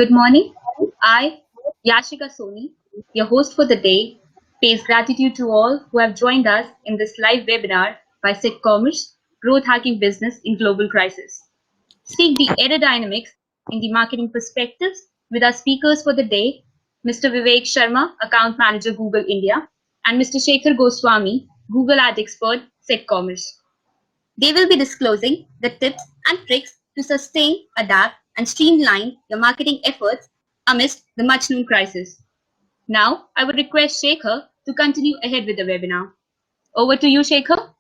Good morning. I, Yashika Soni, your host for the day, pays gratitude to all who have joined us in this live webinar by Sid Commerce, Growth Hacking Business in Global Crisis. Seek the aerodynamics in the marketing perspectives with our speakers for the day, Mr. Vivek Sharma, Account Manager, Google India, and Mr. Shekhar Goswami, Google Ad Expert, Sid Commerce. They will be disclosing the tips and tricks to sustain, adapt, and streamline your marketing efforts amidst the much known crisis. Now, I would request Shekhar to continue ahead with the webinar. Over to you, Shekhar.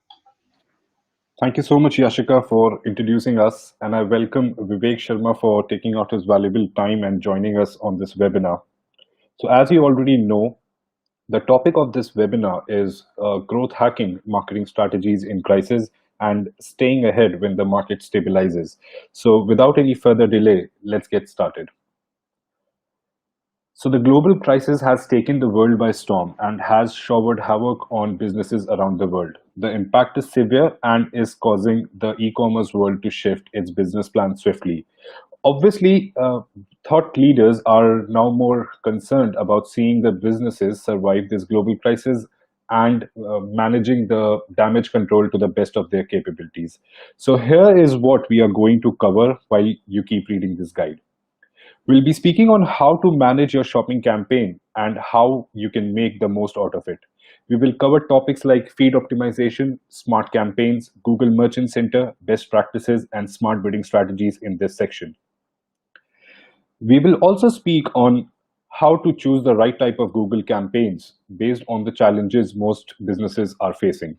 Thank you so much, Yashika, for introducing us, and I welcome Vivek Sharma for taking out his valuable time and joining us on this webinar. So, as you already know, the topic of this webinar is growth hacking marketing strategies in crisis and staying ahead when the market stabilizes. So, without any further delay, let's get started. So, the global crisis has taken the world by storm and has showered havoc on businesses around the world. The impact is severe and is causing the e commerce world to shift its business plan swiftly. Obviously, thought leaders are now more concerned about seeing the businesses survive this global crisis and managing the damage control to the best of their capabilities. So, here is what we are going to cover while you keep reading this guide. We'll be speaking on how to manage your shopping campaign and how you can make the most out of it. We will cover topics like feed optimization, smart campaigns, Google Merchant Center, best practices, and smart bidding strategies in this section. We will also speak on how to choose the right type of Google campaigns based on the challenges most businesses are facing.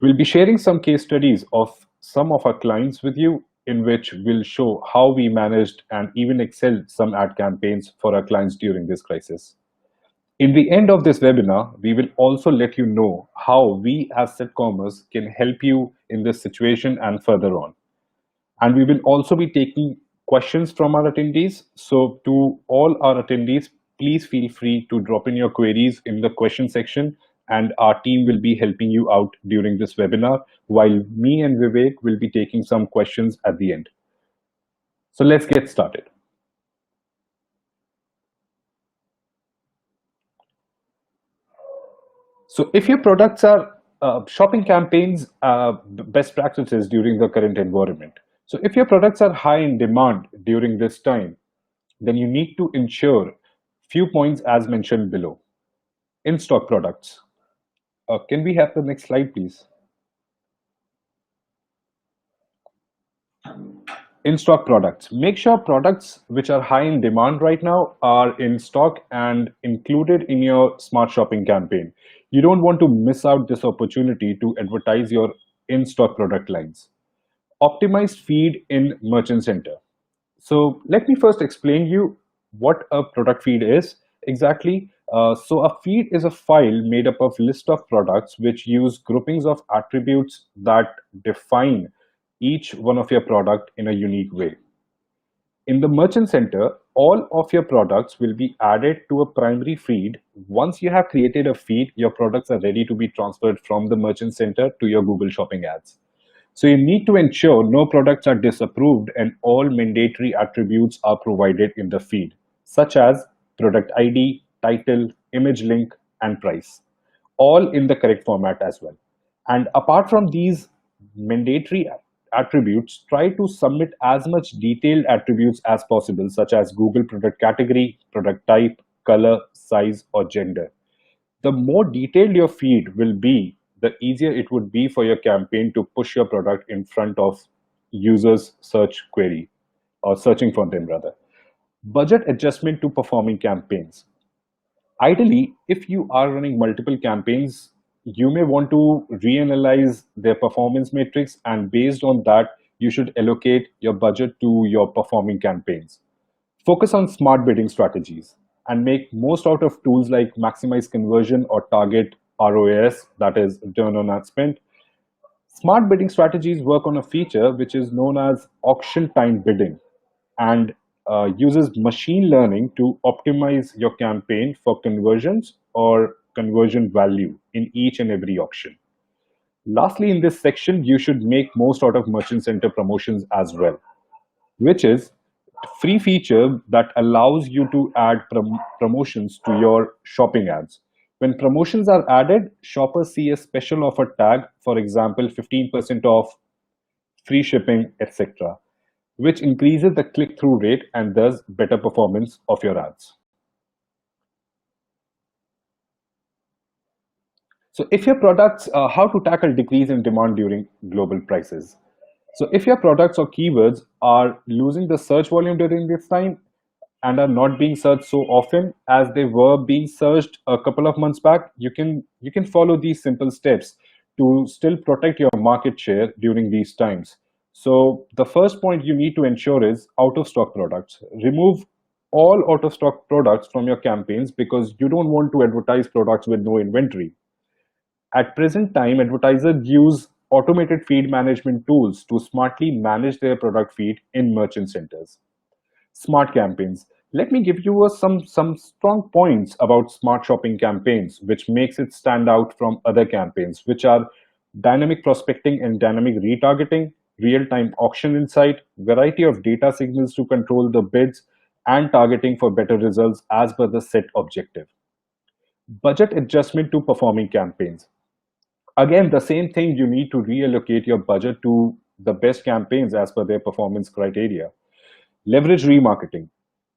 We'll be sharing some case studies of some of our clients with you, in which we'll show how we managed and even excelled some ad campaigns for our clients during this crisis. In the end of this webinar, we will also let you know how we as Setcommerce can help you in this situation and further on. And we will also be taking questions from our attendees. So to all our attendees, please feel free to drop in your queries in the question section, and our team will be helping you out during this webinar, while me and Vivek will be taking some questions at the end. So let's get started. So if your products are shopping campaigns, best practices during the current environment. So if your products are high in demand during this time, then you need to ensure few points as mentioned below. In stock products. Can we have the next slide, please? In stock products. Make sure products which are high in demand right now are in stock and included in your smart shopping campaign. You don't want to miss out this opportunity to advertise your in stock product lines. Optimized feed in Merchant Center. So let me first explain you what a product feed is exactly. So a feed is a file made up of list of products which use groupings of attributes that define each one of your product in a unique way. In the Merchant Center, all of your products will be added to a primary feed. Once you have created a feed, your products are ready to be transferred from the Merchant Center to your Google Shopping ads. So you need to ensure no products are disapproved and all mandatory attributes are provided in the feed, such as product ID, title, image link, and price, all in the correct format as well. And apart from these mandatory attributes, try to submit as much detailed attributes as possible, such as Google product category, product type, color, size, or gender. The more detailed your feed will be, the easier it would be for your campaign to push your product in front of users' search query or searching for them rather. Budget adjustment to performing campaigns. Ideally, if you are running multiple campaigns, you may want to reanalyze their performance metrics, and based on that, you should allocate your budget to your performing campaigns. Focus on smart bidding strategies and make most out of tools like maximize conversion or target ROAS, that is return on ad spend. Smart bidding strategies work on a feature which is known as auction time bidding and uses machine learning to optimize your campaign for conversions or conversion value in each and every auction. Lastly, in this section, you should make most out of Merchant Center promotions as well, which is free feature that allows you to add promotions to your shopping ads. When promotions are added, shoppers see a special offer tag, for example, 15% off, free shipping, etc., which increases the click through rate and thus better performance of your ads. So, if your products, how to tackle decrease in demand during global prices. So, if your products or keywords are losing the search volume during this time and are not being searched so often as they were being searched a couple of months back, you can follow these simple steps to still protect your market share during these times. So, the first point you need to ensure is out of stock products. Remove all out of stock products from your campaigns because you don't want to advertise products with no inventory. At present time, advertisers use automated feed management tools to smartly manage their product feed in merchant centers. Smart campaigns. Let me give you some strong points about smart shopping campaigns, which makes it stand out from other campaigns, which are dynamic prospecting and dynamic retargeting, real-time auction insight, variety of data signals to control the bids, and targeting for better results as per the set objective. Budget adjustment to performing campaigns. Again, the same thing, you need to reallocate your budget to the best campaigns as per their performance criteria. Leverage remarketing.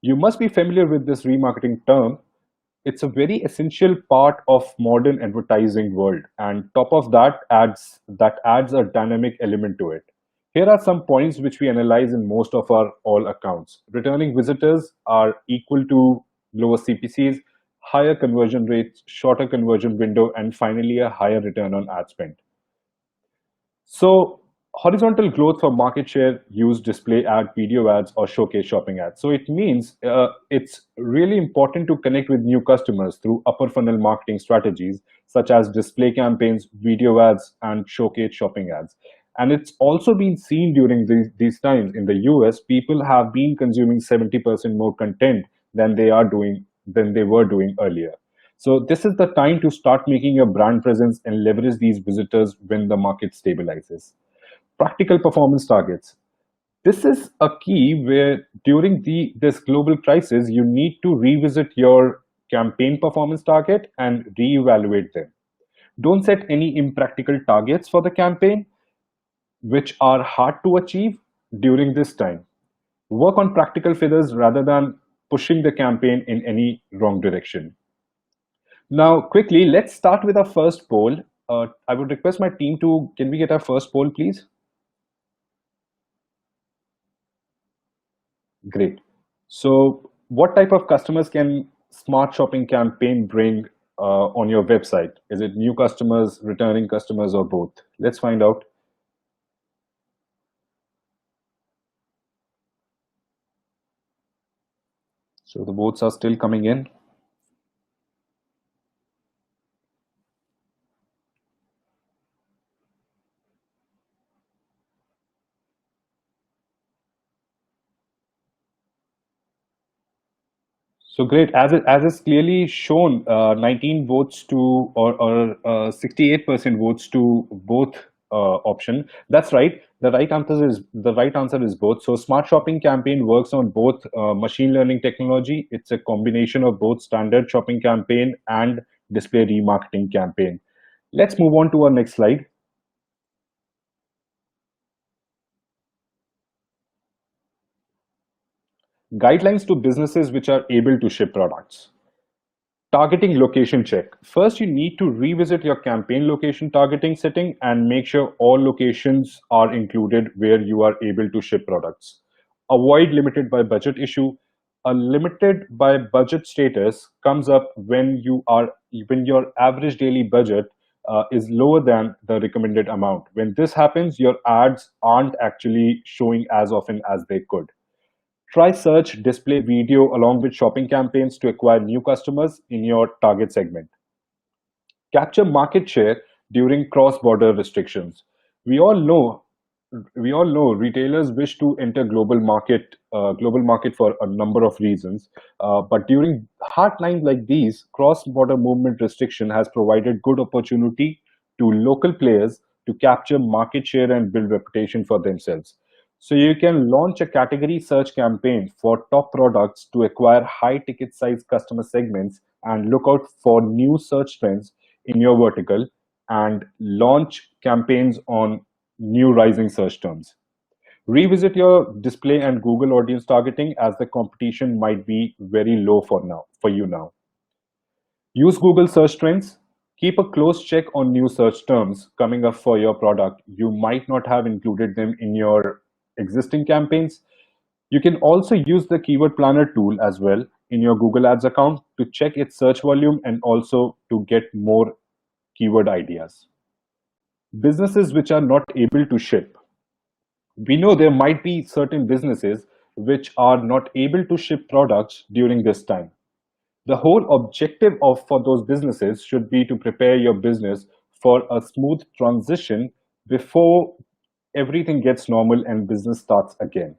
You must be familiar with this remarketing term. It's a very essential part of modern advertising world, and top of that adds a dynamic element to it. Here are some points which we analyze in most of our all accounts. Returning visitors are equal to lower CPCs, higher conversion rates, shorter conversion window, and finally a higher return on ad spend. So horizontal growth for market share, use display ad, video ads, or showcase shopping ads. So it means it's really important to connect with new customers through upper funnel marketing strategies such as display campaigns, video ads, and showcase shopping ads. And it's also been seen during these times in the US, people have been consuming 70% more content than they were doing earlier. So this is the time to start making your brand presence and leverage these visitors when the market stabilizes. Practical performance targets. This is a key where during this global crisis, you need to revisit your campaign performance target and reevaluate them. Don't set any impractical targets for the campaign, which are hard to achieve during this time. Work on practical figures rather than pushing the campaign in any wrong direction. Now, quickly, let's start with our first poll. I would request my team to, can we get our first poll, please? Great. So, what type of customers can Smart Shopping campaign bring on your website? Is it new customers, returning customers, or both? Let's find out. So, the votes are still coming in. So great. As is clearly shown, 19 votes to or 68% votes to both option. That's right. The right answer is both. So smart shopping campaign works on both machine learning technology. It's a combination of both standard shopping campaign and display remarketing campaign. Let's move on to our next slide. Guidelines to businesses which are able to ship products. Targeting location check. First, you need to revisit your campaign location targeting setting and make sure all locations are included where you are able to ship products. Avoid limited by budget issue. A limited by budget status comes up when your average daily budget is lower than the recommended amount. When this happens, your ads aren't actually showing as often as they could. Try search, display video along with shopping campaigns to acquire new customers in your target segment. Capture market share during cross-border restrictions. We all know we all know retailers wish to enter global market for a number of reasons. But during hard times like these, cross-border movement restriction has provided good opportunity to local players to capture market share and build reputation for themselves. So you can launch a category search campaign for top products to acquire high ticket size customer segments and look out for new search trends in your vertical and launch campaigns on new rising search terms. Revisit your display and Google audience targeting as the competition might be very low for you now. Use Google search trends. Keep a close check on new search terms coming up for your product. You might not have included them in your existing campaigns. You can also use the Keyword Planner tool as well in your Google Ads account to check its search volume and also to get more keyword ideas. Businesses which are not able to ship. We know there might be certain businesses which are not able to ship products during this time. The whole objective of for those businesses should be to prepare your business for a smooth transition before everything gets normal and business starts again.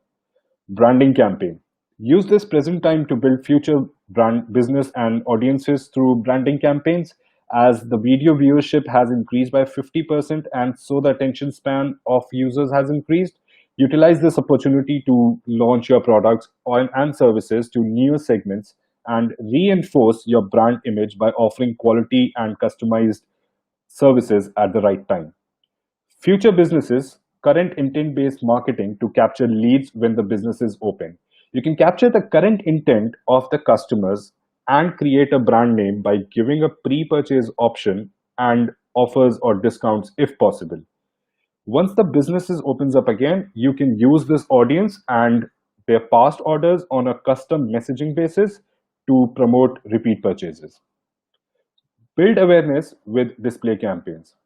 Branding campaign. Use this present time to build future brand business and audiences through branding campaigns as the video viewership has increased by 50% and so the attention span of users has increased. Utilize this opportunity to launch your products and services to new segments and reinforce your brand image by offering quality and customized services at the right time. Future businesses, current intent-based marketing to capture leads when the business is open. You can capture the current intent of the customers and create a brand name by giving a pre-purchase option and offers or discounts if possible. Once the businesses opens up again, you can use this audience and their past orders on a custom messaging basis to promote repeat purchases. Build awareness with display campaigns.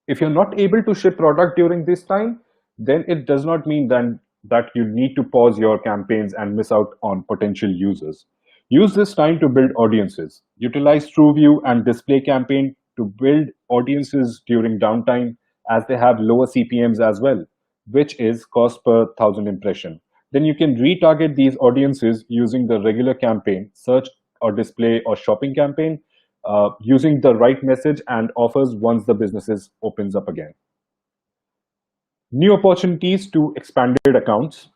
If you're not able to ship product during this time, then it does not mean then that you need to pause your campaigns and miss out on potential users. Use this time to build audiences. Utilize TrueView and display campaign to build audiences during downtime as they have lower CPMs as well, which is cost per thousand impression. Then you can retarget these audiences using the regular campaign, search or display or shopping campaign, using the right message and offers once the businesses opens up again. New opportunities to expanded accounts.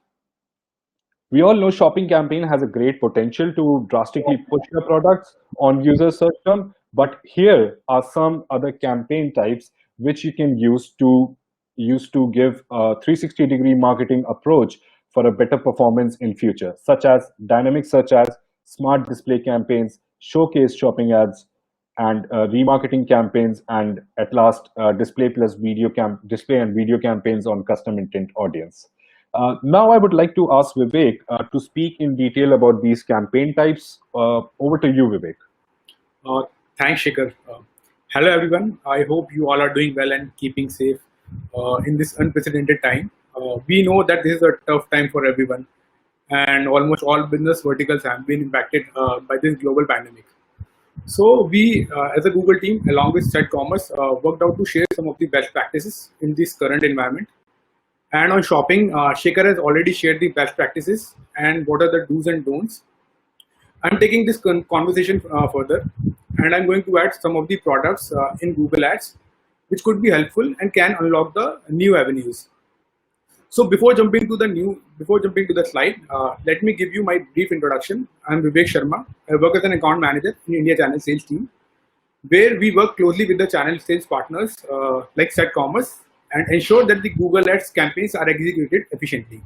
We all know shopping campaign has a great potential to drastically push your products on user search term, but here are some other campaign types which you can use to give a 360-degree marketing approach for a better performance in future, such as dynamics such as smart display campaigns, showcase shopping ads, and remarketing campaigns, and at last display and video campaigns on custom intent audience. Now I would like to ask Vivek to speak in detail about these campaign types. Over to you, Vivek. Uh, Thanks, Shikhar. Hello, everyone. I hope you all are doing well and keeping safe in this unprecedented time. We know that this is a tough time for everyone, and almost all business verticals have been impacted by this global pandemic. So we, as a Google team, along with Set Commerce, worked out to share some of the best practices in this current environment. And on shopping, Shekhar has already shared the best practices and what are the do's and don'ts. I'm taking this conversation further, and I'm going to add some of the products in Google Ads, which could be helpful and can unlock the new avenues. So before jumping to the slide, let me give you my brief introduction. I'm Vivek Sharma. I work as an account manager in India channel sales team, where we work closely with the channel sales partners like Set Commerce and ensure that the Google Ads campaigns are executed efficiently.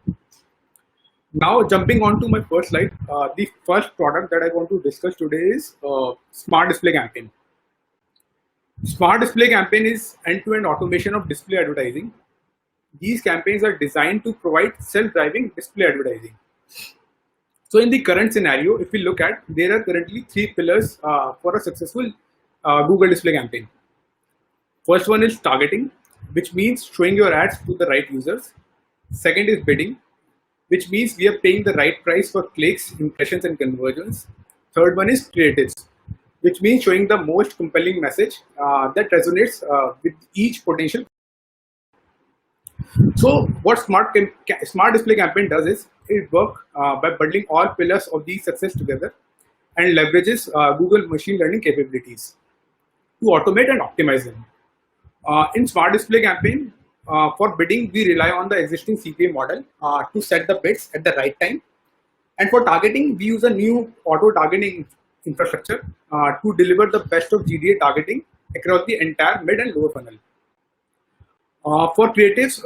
Now jumping on to my first slide, the first product that I want to discuss today is Smart Display Campaign. Smart Display Campaign is end-to-end automation of display advertising. These campaigns are designed to provide self-driving display advertising. So in the current scenario, if we look at, there are currently three pillars for a successful Google display campaign. First one is targeting, which means showing your ads to the right users. Second is bidding, which means we are paying the right price for clicks, impressions, and conversions. Third one is creatives, which means showing the most compelling message that resonates with each potential. So what Smart Display Campaign does is it works by bundling all pillars of these success together and leverages Google machine learning capabilities to automate and optimize them. In Smart Display Campaign, for bidding, we rely on the existing CPA model to set the bids at the right time. And for targeting, we use a new auto targeting infrastructure to deliver the best of GDA targeting across the entire mid and lower funnel. For creatives,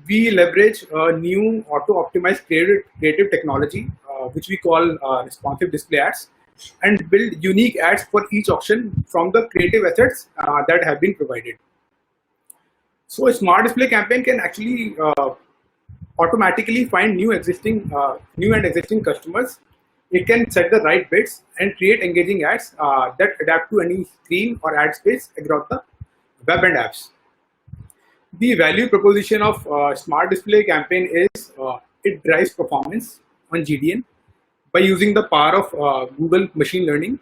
we leverage a new auto-optimized creative technology, which we call responsive display ads, and build unique ads for each auction from the creative assets that have been provided. So a smart display campaign can actually automatically find new and existing customers. It can set the right bids and create engaging ads that adapt to any screen or ad space across the web and apps. The value proposition of smart display campaign is it drives performance on GDN by using the power of Google machine learning.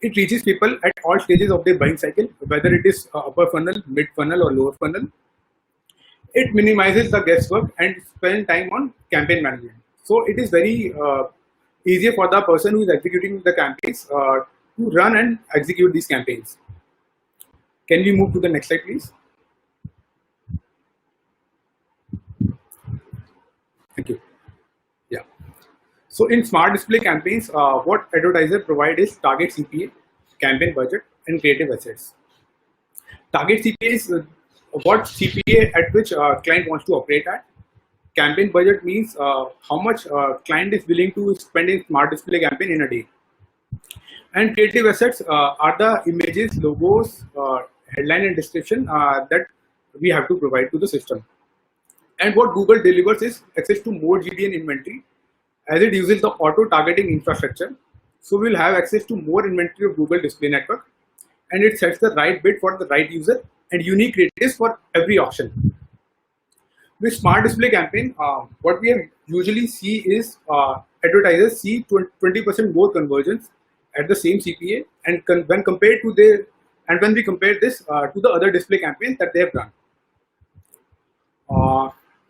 It reaches people at all stages of their buying cycle, whether it is upper funnel, mid funnel, or lower funnel. It minimizes the guesswork and spend time on campaign management. So it is very easier for the person who is executing the campaigns to run and execute these campaigns. Can we move to the next slide, please? Thank you. Yeah. So in smart display campaigns, what advertiser provide is target CPA, campaign budget, and creative assets. Target CPA is what CPA at which client wants to operate at. Campaign budget means how much client is willing to spend in smart display campaign in a day. And creative assets are the images, logos, headline, and description that we have to provide to the system. And what Google delivers is access to more GDN inventory as it uses the auto targeting infrastructure. So we'll have access to more inventory of Google Display Network, and it sets the right bid for the right user and unique creatives for every auction. With smart display campaign, what we usually see is advertisers see 20% more conversions at the same CPA, and when we compare this to the other display campaigns that they have run.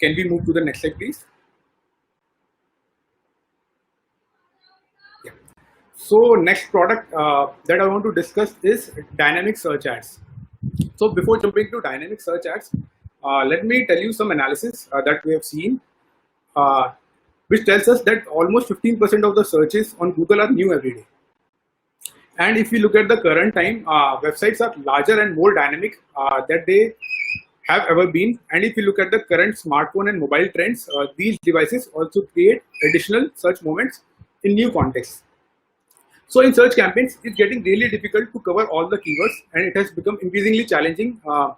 Can we move to the next slide, please? Yeah. So next product that I want to discuss is dynamic search ads. So before jumping to dynamic search ads, let me tell you some analysis that we have seen, which tells us that almost 15% of the searches on Google are new every day. And if you look at the current time, websites are larger and more dynamic that they have ever been. And if you look at the current smartphone and mobile trends, these devices also create additional search moments in new contexts. So in search campaigns, it's getting really difficult to cover all the keywords, and it has become increasingly challenging to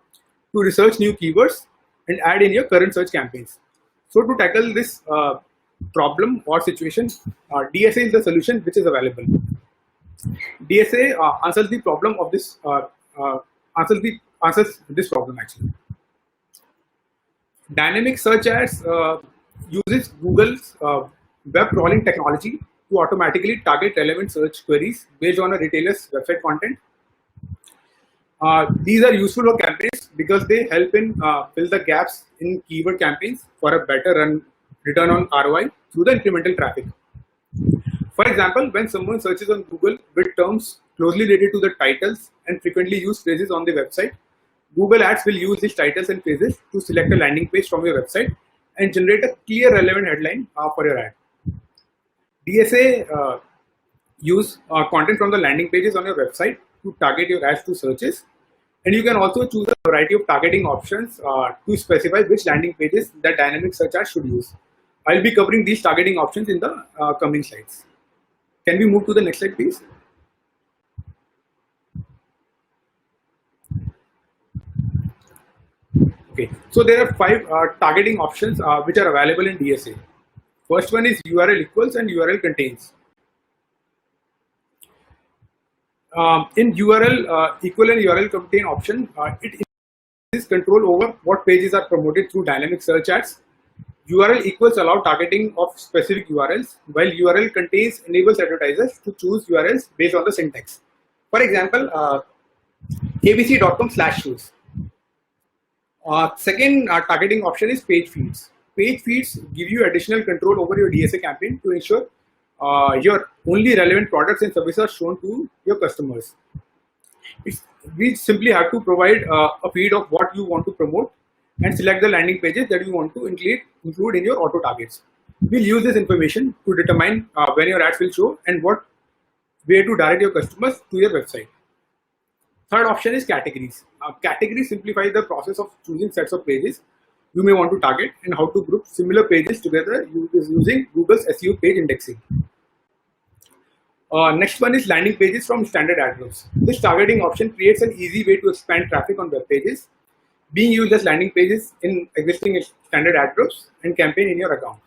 research new keywords and add in your current search campaigns. So to tackle this problem or situation, DSA is the solution which is available. DSA answers the problem of this answers this problem actually. Dynamic search ads uses Google's web crawling technology to automatically target relevant search queries based on a retailer's website content. These are useful for campaigns because they help in fill the gaps in keyword campaigns for a better return on ROI through the incremental traffic. For example, when someone searches on Google with terms closely related to the titles and frequently used phrases on the website, Google Ads will use these titles and phrases to select a landing page from your website and generate a clear, relevant headline for your ad. DSA use content from the landing pages on your website to target your ads to searches. And you can also choose a variety of targeting options to specify which landing pages that dynamic search ads should use. I'll be covering these targeting options in the coming slides. Can we move to the next slide, please? Okay, so there are 5 targeting options which are available in DSA. First one is URL equals and URL contains. In URL equal and URL contain option, it is control over what pages are promoted through dynamic search ads. URL equals allow targeting of specific URLs, while URL contains enables advertisers to choose URLs based on the syntax. For example, abc.com/shoes. Second targeting option is page feeds. Page feeds give you additional control over your DSA campaign to ensure your only relevant products and services are shown to your customers. We simply have to provide a feed of what you want to promote, and select the landing pages that you want to include in your auto targets. We'll use this information to determine when your ads will show and what way to direct your customers to your website. Third option is categories. Categories simplify the process of choosing sets of pages you may want to target and how to group similar pages together using Google's SEO page indexing. Next one is landing pages from standard ad groups. This targeting option creates an easy way to expand traffic on web pages, being used as landing pages in existing standard ad groups and campaign in your account.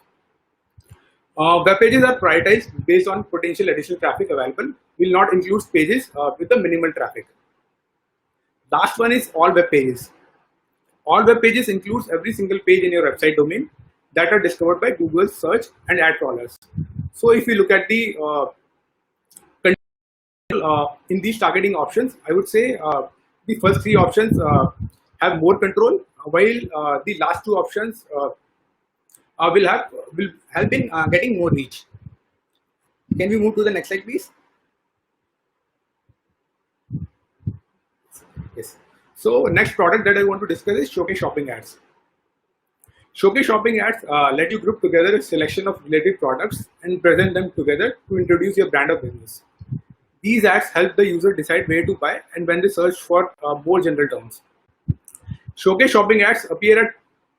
Web pages are prioritized based on potential additional traffic available, will not include pages with the minimal traffic. Last one is all web pages. All web pages includes every single page in your website domain that are discovered by Google search and ad crawlers. So if you look at the in these targeting options, I would say the first three options have more control, while the last two options will help in getting more reach. Can we move to the next slide, please? Yes. So next product that I want to discuss is Showcase Shopping Ads. Showcase Shopping Ads let you group together a selection of related products and present them together to introduce your brand of business. These ads help the user decide where to buy and when they search for more general terms. Showcase Shopping Ads appear at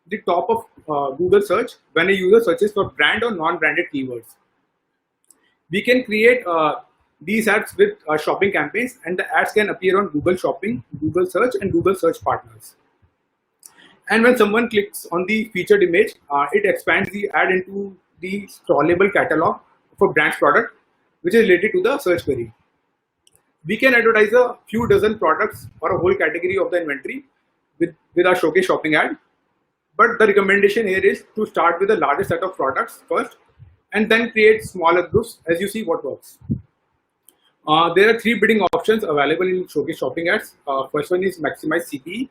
the top of Google search when a user searches for brand or non-branded keywords. We can create these ads with shopping campaigns, and the ads can appear on Google Shopping, Google Search, and Google Search Partners. And when someone clicks on the featured image, it expands the ad into the scrollable catalog for brand's product, which is related to the search query. We can advertise a few dozen products or a whole category of the inventory with our Showcase Shopping ad. But the recommendation here is to start with the largest set of products first and then create smaller groups as you see what works. There are three bidding options available in Showcase Shopping ads. First one is maximize CPE,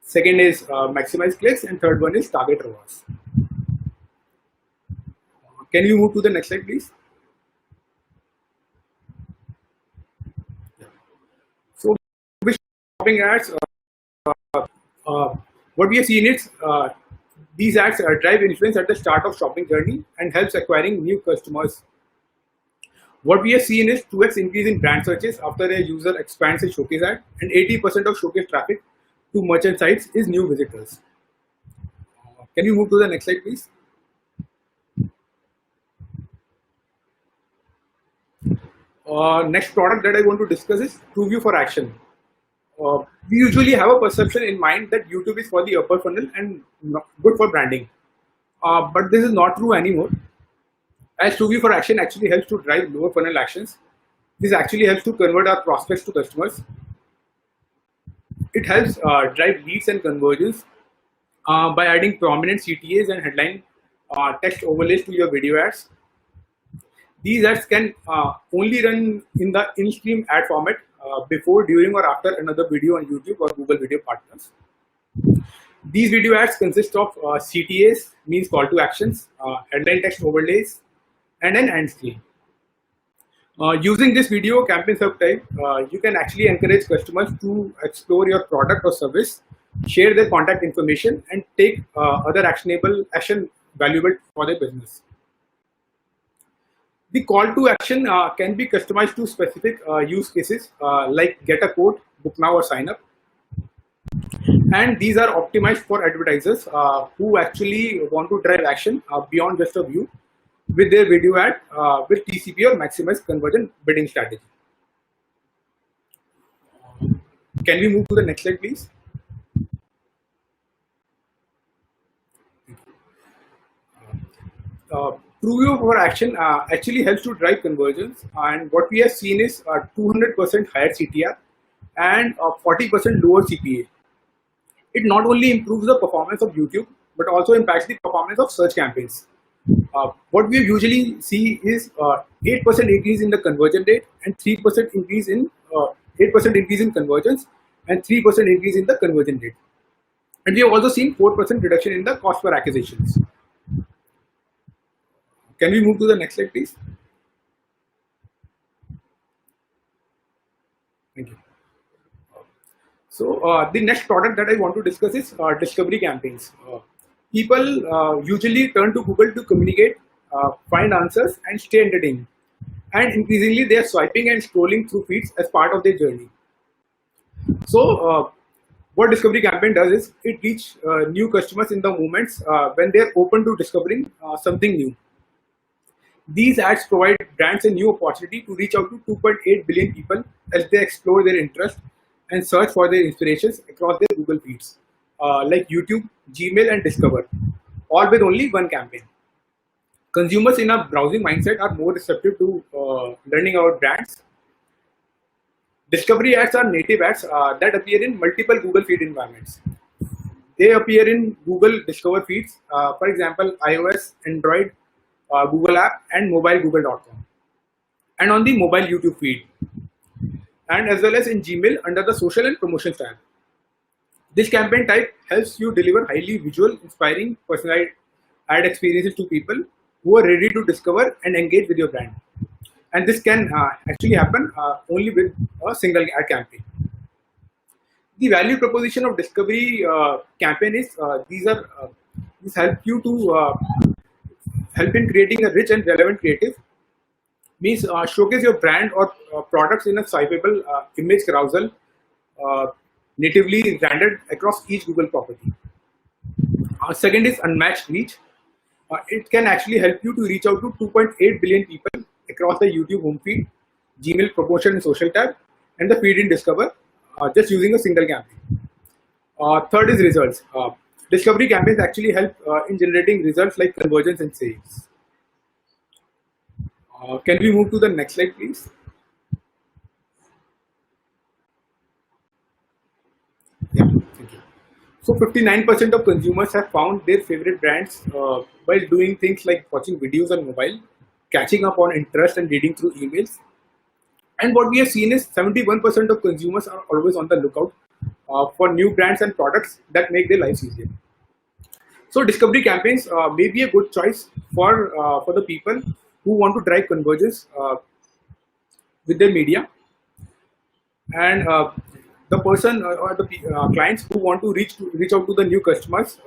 second is maximize clicks, and third one is target ROAS. Can you move to the next slide, please? So, with shopping ads, what we have seen is these ads drive influence at the start of shopping journey and helps acquiring new customers. What we have seen is 2x increase in brand searches after a user expands a Showcase ad, and 80% of Showcase traffic to merchant sites is new visitors. Can you move to the next slide, please? Next product that I want to discuss is TrueView for Action. We usually have a perception in mind that YouTube is for the upper funnel and good for branding. But this is not true anymore. As TrueView for Action actually helps to drive lower funnel actions. This actually helps to convert our prospects to customers. It helps drive leads and conversions by adding prominent CTAs and headline text overlays to your video ads. These ads can only run in the in-stream ad format before, during, or after another video on YouTube or Google Video Partners. These video ads consist of CTAs, means call to actions, headline text overlays, and an end screen. Using this video campaign subtype, you can actually encourage customers to explore your product or service, share their contact information, and take other action valuable for their business. The call to action can be customized to specific use cases like get a quote, book now, or sign up. And these are optimized for advertisers who actually want to drive action beyond just a view with their video ad with TCP or maximize conversion bidding strategy. Can we move to the next slide, please? TrueView for Action actually helps to drive conversions, and what we have seen is 200% higher CTR and 40% lower CPA. It not only improves the performance of YouTube, but also impacts the performance of search campaigns. What we usually see is 8% increase in the conversion rate and 3% increase in 8% increase in conversions and 3% increase in the conversion rate. And we have also seen 4% reduction in the cost per acquisitions. Can we move to the next slide, please? Thank you. So the next product that I want to discuss is discovery campaigns. People usually turn to Google to communicate, find answers, and stay entertained. And increasingly, they are swiping and scrolling through feeds as part of their journey. So, what Discovery Campaign does is it reaches new customers in the moments when they are open to discovering something new. These ads provide brands a new opportunity to reach out to 2.8 billion people as they explore their interests and search for their inspirations across their Google feeds, like YouTube, Gmail, and Discover, all with only one campaign. Consumers in a browsing mindset are more receptive to learning about brands. Discovery ads are native ads that appear in multiple Google feed environments. They appear in Google Discover feeds, for example, iOS, Android, Google app, and mobile google.com, and on the mobile YouTube feed, and as well as in Gmail under the social and promotions tab. This campaign type helps you deliver highly visual, inspiring, personalized ad experiences to people who are ready to discover and engage with your brand. And this can actually happen only with a single ad campaign. The value proposition of discovery campaign is these help you to help in creating a rich and relevant creative. Means showcase your brand or products in a swipeable image carousel, uh, natively rendered across each Google property. Second is unmatched reach. It can actually help you to reach out to 2.8 billion people across the YouTube home feed, Gmail promotion and social tab, and the feed in Discover, just using a single campaign. Third is results. Discovery campaigns actually help in generating results like conversions and sales. Can we move to the next slide, please? Yeah, thank you. So 59% of consumers have found their favorite brands while doing things like watching videos on mobile, catching up on interest and reading through emails. And what we have seen is 71% of consumers are always on the lookout for new brands and products that make their lives easier. So discovery campaigns may be a good choice for the people who want to drive convergence with their media, and the person or the clients who want to reach out to the new customers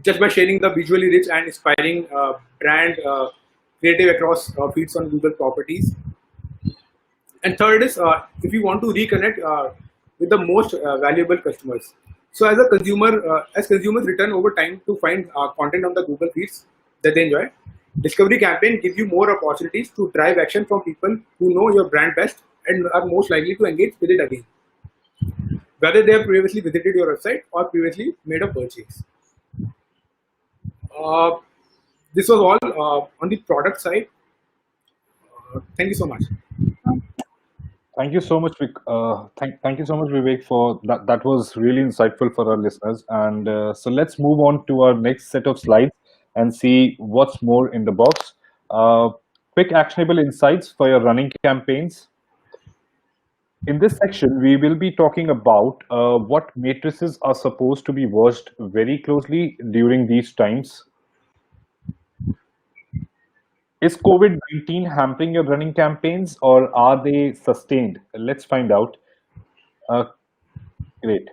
just by sharing the visually rich and inspiring brand creative across feeds on Google properties. And third is if you want to reconnect with the most valuable customers. So as a consumer, as consumers return over time to find content on the Google feeds that they enjoy, discovery campaign give you more opportunities to drive action from people who know your brand best and are most likely to engage with it again, whether they have previously visited your website or previously made a purchase. Uh, this was all on the product side. Thank you so much. Thank you so much, thank you so much, Vivek, for that. That was really insightful for our listeners. And so let's move on to our next set of slides and see what's more in the box. Quick actionable insights for your running campaigns. In this section, we will be talking about what matrices are supposed to be watched very closely during these times. Is COVID-19 hampering your running campaigns, or are they sustained? Let's find out. Great.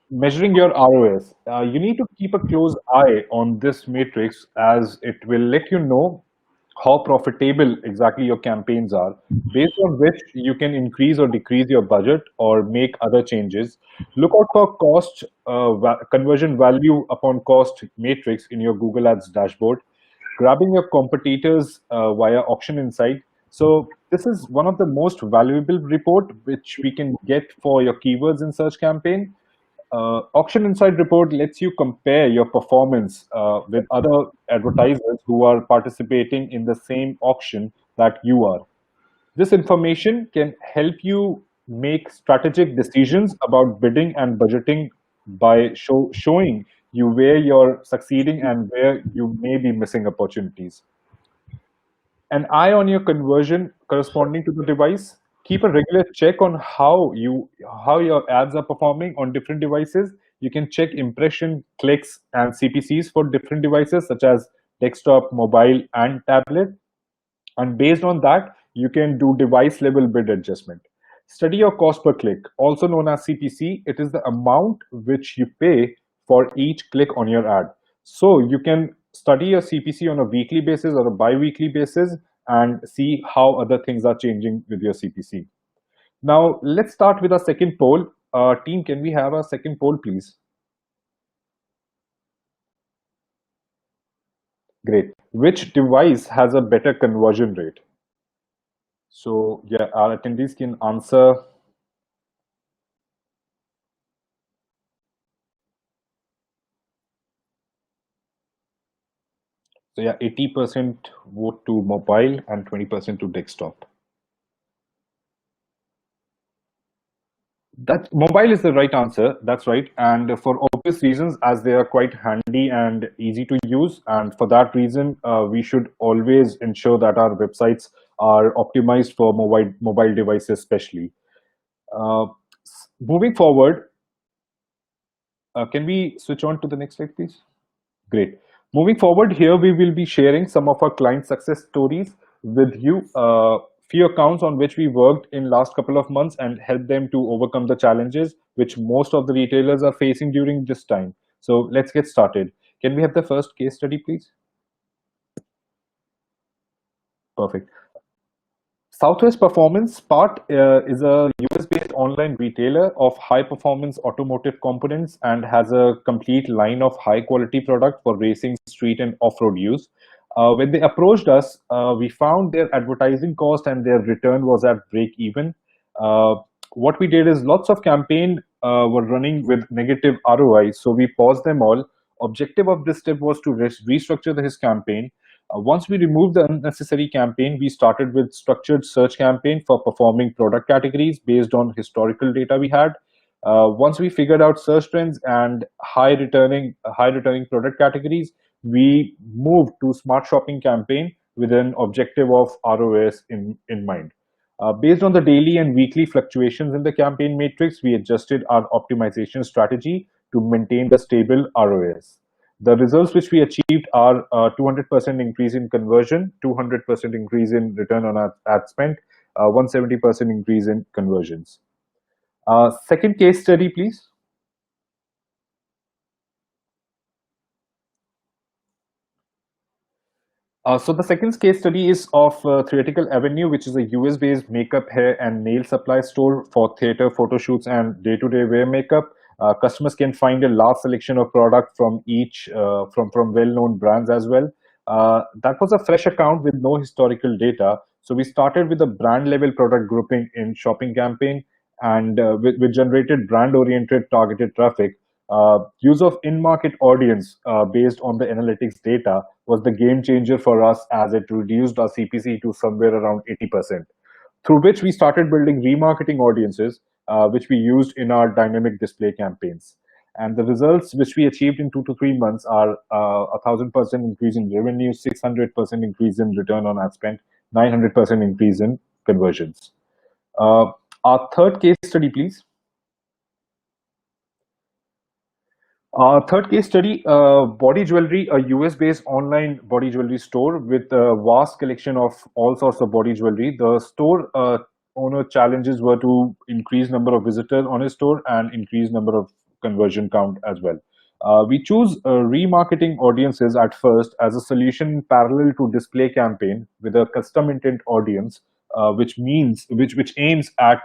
Measuring your ROS. You need to keep a close eye on this matrix, as it will let you know how profitable exactly your campaigns are, based on which you can increase or decrease your budget or make other changes. Look out for cost conversion value upon cost matrix in your Google Ads dashboard. Grabbing your competitors via Auction Insight. So this is one of the most valuable report which we can get for your keywords in search campaign. Auction Insight report lets you compare your performance with other advertisers who are participating in the same auction that you are. This information can help you make strategic decisions about bidding and budgeting by showing you where you're succeeding and where you may be missing opportunities. An eye on your conversion corresponding to the device. Keep a regular check on how your ads are performing on different devices. You can check impression, clicks, and CPCs for different devices such as desktop, mobile, and tablet. And based on that, you can do device level bid adjustment. Study your cost per click, also known as CPC. It is the amount which you pay for each click on your ad. So you can study your CPC on a weekly basis or a bi-weekly basis and see how other things are changing with your CPC. Now, let's start with our second poll. Team, can we have our second poll, please? Great. Which device has a better conversion rate? So, yeah, our attendees can answer. So, yeah, 80% vote to mobile and 20% to desktop. That mobile is the right answer. That's right. And for obvious reasons, as they are quite handy and easy to use. And for that reason, we should always ensure that our websites are optimized for mobile devices, especially. Uh, Moving forward, can we switch on to the next slide, please? Great. Moving forward, here we will be sharing some of our client success stories with you. Few accounts on which we worked in last couple of months and helped them to overcome the challenges which most of the retailers are facing during this time. So let's get started. Can we have the first case study, please? Perfect. Southwest Performance Part is a US-based online retailer of high-performance automotive components and has a complete line of high-quality product for racing, street, and off-road use. When they approached us, we found their advertising cost and their return was at break even. Uh, what we did is lots of campaign were running with negative ROI, so we paused them all. Objective of this step was to restructure his campaign. Once we removed the unnecessary campaign, we started with structured search campaign for performing product categories based on historical data we had. Once we figured out search trends and high returning product categories, we moved to smart shopping campaign with an objective of ROS in mind. Based on the daily and weekly fluctuations in the campaign matrix, we adjusted our optimization strategy to maintain the stable ROS. The results which we achieved are 200% increase in conversion, 200% increase in return on ad spend, 170% increase in conversions. Second case study, please. So the second case study is of Theatrical Avenue, which is a US-based makeup, hair, and nail supply store for theater photo shoots and day-to-day wear makeup. Customers can find a large selection of product from each from well-known brands as well. That was a fresh account with no historical data, so we started with a brand-level product grouping in shopping campaign, and we generated brand-oriented targeted traffic. Use of in-market audience based on the analytics data was the game changer for us as it reduced our CPC to somewhere around 80%, through which we started building remarketing audiences, which we used in our dynamic display campaigns. And the results which we achieved in 2 to 3 months are 1,000% increase in revenue, 600% increase in return on ad spend, 900% increase in conversions. Our third case study, please. Third case study, Body Jewelry, a US-based online body jewelry store with a vast collection of all sorts of body jewelry. The store owner challenges were to increase number of visitors on his store and increase number of conversion count as well. We choose remarketing audiences at first as a solution in parallel to display campaign with a custom intent audience, which aims at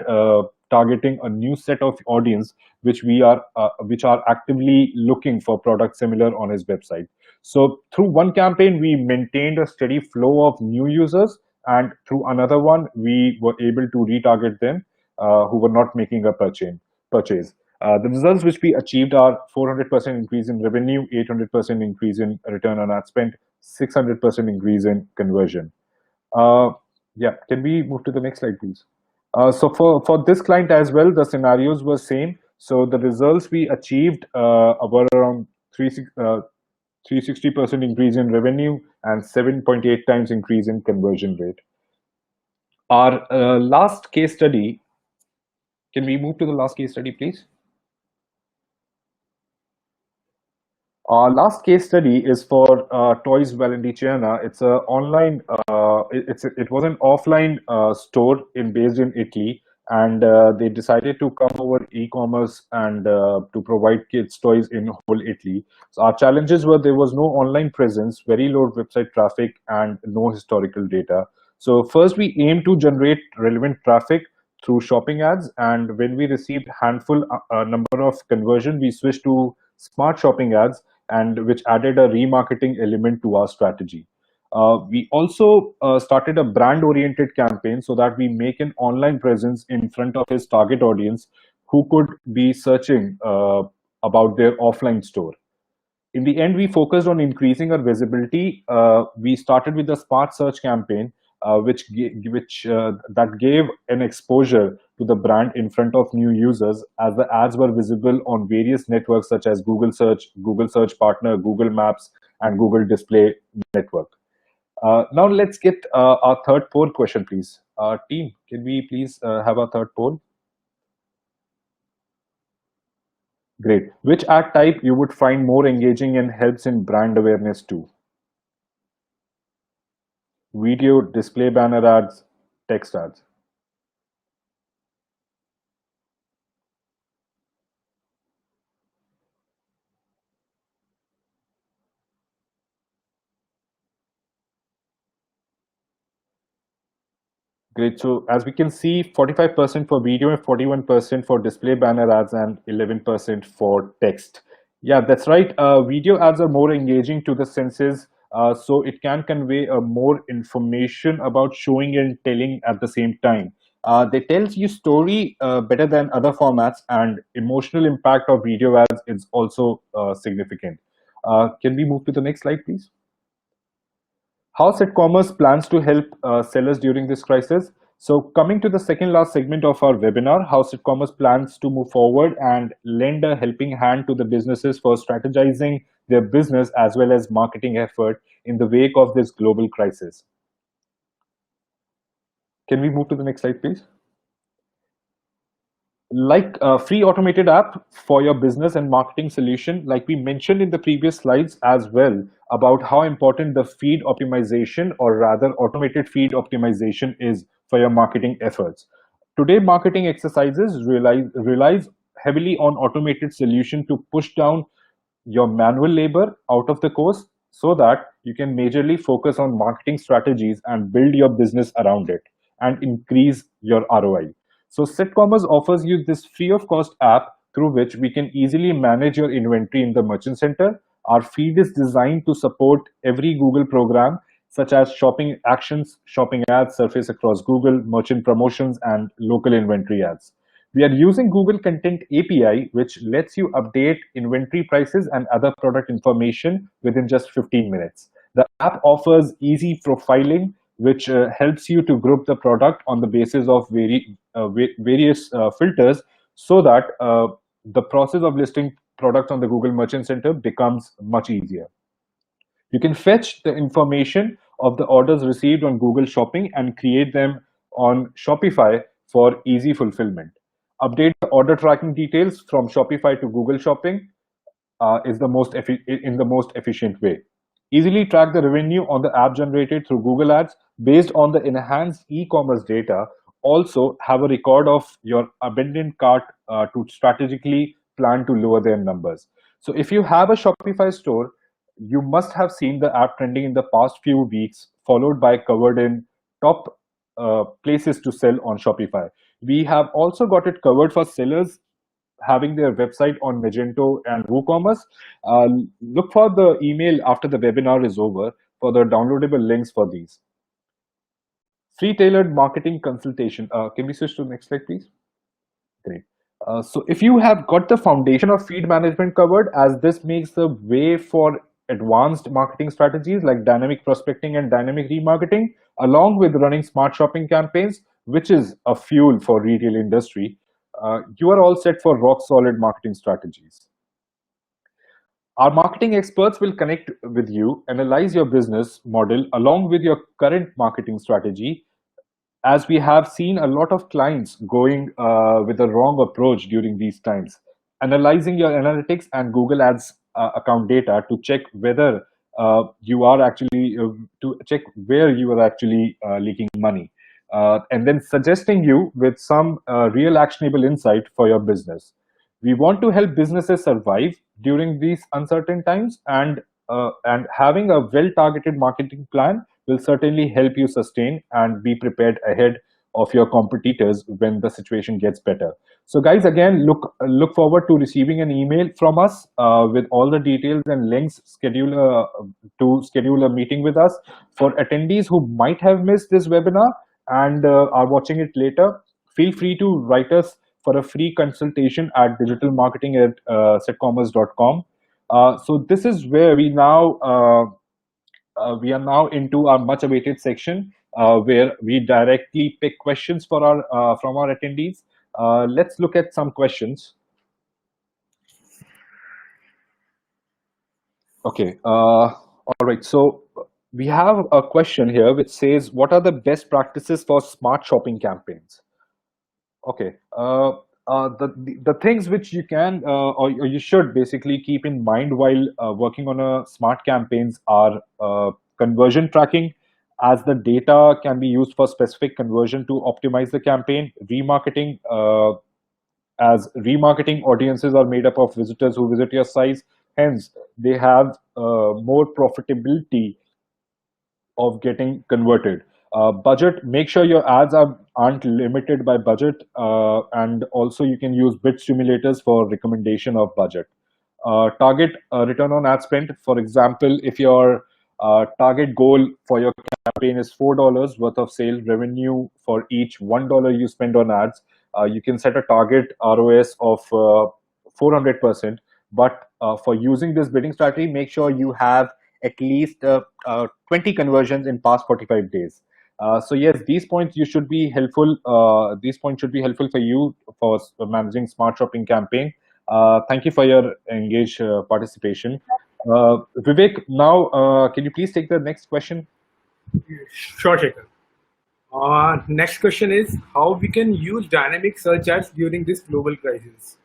targeting a new set of audience which are actively looking for products similar on his website. So through one campaign, we maintained a steady flow of new users, and through another one, we were able to retarget them who were not making a purchase. The results which we achieved are 400% increase in revenue, 800% increase in return on ad spend, 600% increase in conversion. Uh, yeah, can we move to the next slide, please? So for this client as well, the scenarios were same. So the results we achieved were around 360% increase in revenue and 7.8 times increase in conversion rate. Our last case study, can we move to the last case study, please? Our last case study is for Toys Valenticiana. It's a online. It was an offline store based in Italy, and they decided to come over e-commerce and to provide kids toys in whole Italy. So our challenges were there was no online presence, very low website traffic, and no historical data. So first we aimed to generate relevant traffic through shopping ads, and when we received handful number of conversion, we switched to smart shopping ads, and which added a remarketing element to our strategy. We also started a brand oriented campaign so that we make an online presence in front of his target audience who could be searching about their offline store. In the end, we focused on increasing our visibility. We started with the smart search campaign, which that gave an exposure to the brand in front of new users, as the ads were visible on various networks such as Google Search Partner, Google Maps, and Google Display Network. Now let's get our third poll question, please. Team, can we please have our third poll? Great. Which ad type you would find more engaging and helps in brand awareness too? Video, display banner ads, text ads. Great. So as we can see, 45% for video and 41% for display banner ads and 11% for text. Yeah, that's right. Video ads are more engaging to the senses, so it can convey more information about showing and telling at the same time. They tells you story better than other formats, and emotional impact of video ads is also significant. Can we move to the next slide, please? How Setcommerce plans to help sellers during this crisis. So coming to the second last segment of our webinar, how Setcommerce plans to move forward and lend a helping hand to the businesses for strategizing their business as well as marketing effort in the wake of this global crisis. Can we move to the next slide, please? Like a free automated app for your business and marketing solution, like we mentioned in the previous slides as well, about how important the feed optimization, or rather automated feed optimization, is for your marketing efforts. Today, marketing exercises relies heavily on automated solution to push down your manual labor out of the course, so that you can majorly focus on marketing strategies and build your business around it and increase your ROI. So Setcommerce offers you this free of cost app through which we can easily manage your inventory in the merchant center. Our feed is designed to support every Google program, such as shopping actions, shopping ads surface across Google, merchant promotions, and local inventory ads. We are using Google Content API, which lets you update inventory prices and other product information within just 15 minutes. The app offers easy profiling, which helps you to group the product on the basis of various filters, so that the process of listing products on the Google Merchant Center becomes much easier. You can fetch the information of the orders received on Google Shopping and create them on Shopify for easy fulfillment. Update the order tracking details from Shopify to Google Shopping is in the most efficient way. Easily track the revenue on the app generated through Google Ads based on the enhanced e-commerce data. Also have a record of your abandoned cart to strategically plan to lower their numbers. So if you have a Shopify store, you must have seen the app trending in the past few weeks, followed by covered in top places to sell on Shopify. We have also got it covered for sellers having their website on Magento and WooCommerce. Look for the email after the webinar is over for the downloadable links for these. Free tailored marketing consultation. Can we switch to the next slide, please? Great. So if you have got the foundation of feed management covered, as this makes the way for advanced marketing strategies like dynamic prospecting and dynamic remarketing, along with running smart shopping campaigns, which is a fuel for retail industry, you are all set for rock solid marketing strategies. Our marketing experts will connect with you, analyze your business model along with your current marketing strategy, as we have seen a lot of clients going with the wrong approach during these times. Analyzing your analytics and Google Ads account data to check whether you are actually to check where you are actually leaking money. and then suggesting you with some real actionable insight for your business. We want to help businesses survive during these uncertain times, and having a well-targeted marketing plan will certainly help you sustain and be prepared ahead of your competitors when the situation gets better. So, guys, again, look forward to receiving an email from us with all the details and links to schedule a meeting with us. For attendees who might have missed this webinar and are watching it later, feel free to write us for a free consultation at digitalmarketing@setcommerce.com. So this is where we are now into our much awaited section where we directly pick questions for our from our attendees. Let's look at some questions. Okay. All right. So we have a question here which says, "What are the best practices for smart shopping campaigns?" Okay. The things which you can or you should basically keep in mind while working on a smart campaigns are conversion tracking, as the data can be used for specific conversion to optimize the campaign. Remarketing, as remarketing audiences are made up of visitors who visit your site, hence they have more profitability of getting converted. Budget, make sure your ads aren't limited by budget, and also you can use bid stimulators for recommendation of budget. Target return on ad spend. For example, if your target goal for your campaign is $4 worth of sale revenue for each $1 you spend on ads, you can set a target ROS of 400%. But for using this bidding strategy, make sure you have at least 20 conversions in past 45 days. So yes, these points you should be helpful. These points should be helpful for you for managing smart shopping campaign. Thank you for your engaged participation. Vivek, now can you please take the next question? Sure, Shekhar. Next question is how we can use dynamic search ads during this global crisis.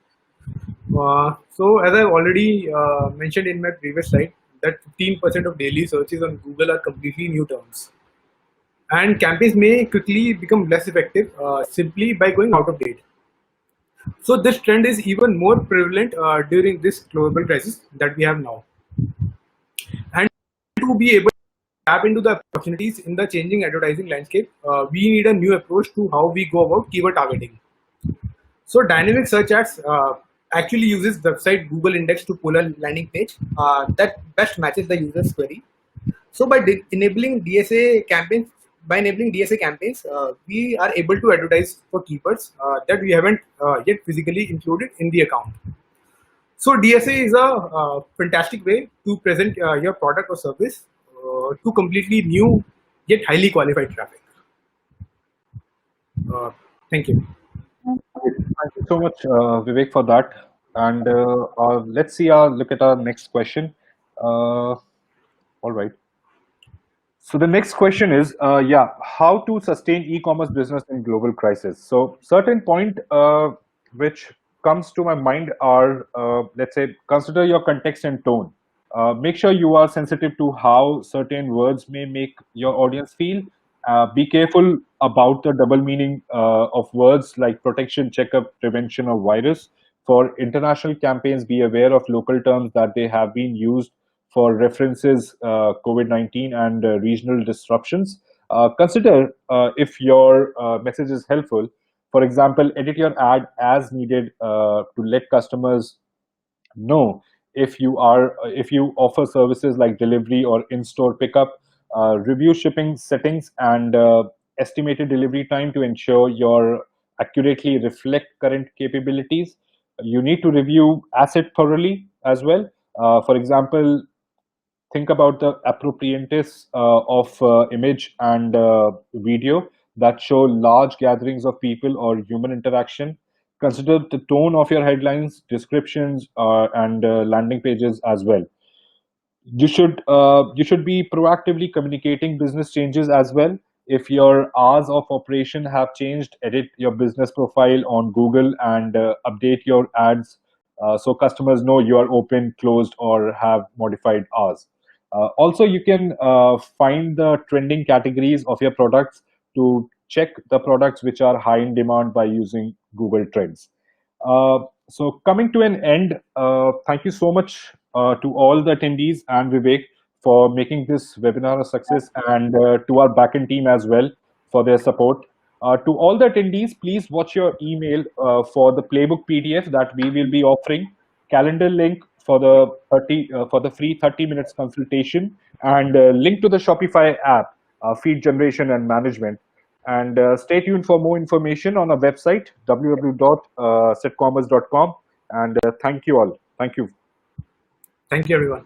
So as I've already mentioned in my previous slide, that 15% of daily searches on Google are completely new terms. And campaigns may quickly become less effective simply by going out of date. So this trend is even more prevalent during this global crisis that we have now. And to be able to tap into the opportunities in the changing advertising landscape, we need a new approach to how we go about keyword targeting. So dynamic search ads actually uses website Google Index to pull a landing page that best matches the user's query. So by enabling DSA campaigns, we are able to advertise for keywords that we haven't yet physically included in the account. So DSA is a fantastic way to present your product or service to completely new yet highly qualified traffic. Thank you. Thank you so much, Vivek, for that. And let's look at our next question. All right. So the next question is, how to sustain e-commerce business in global crisis? So certain point which comes to my mind are, let's say, consider your context and tone. Make sure you are sensitive to how certain words may make your audience feel. Be careful about the double meaning of words like protection, checkup, prevention of virus. For international campaigns, be aware of local terms that they have been used for references COVID-19 and regional disruptions. Consider if your message is helpful. For example, edit your ad as needed to let customers know if you offer services like delivery or in-store pickup. Review shipping settings and estimated delivery time to ensure you accurately reflect current capabilities. You need to review asset thoroughly as well. For example, think about the appropriateness of image and video that show large gatherings of people or human interaction. Consider the tone of your headlines, descriptions, and landing pages as well. You should be proactively communicating business changes as well. If your hours of operation have changed, edit your business profile on Google and update your ads so customers know you are open, closed, or have modified hours. Also, you can find the trending categories of your products to check the products which are high in demand by using Google Trends. So coming to an end, thank you so much to all the attendees and Vivek for making this webinar a success, and to our backend team as well for their support. To all the attendees, please watch your email for the playbook PDF that we will be offering, calendar link for the for the free 30 minutes consultation, and link to the Shopify app, feed generation and management. And stay tuned for more information on our website, www.setcommerce.com. And thank you all. Thank you. Thank you, everyone.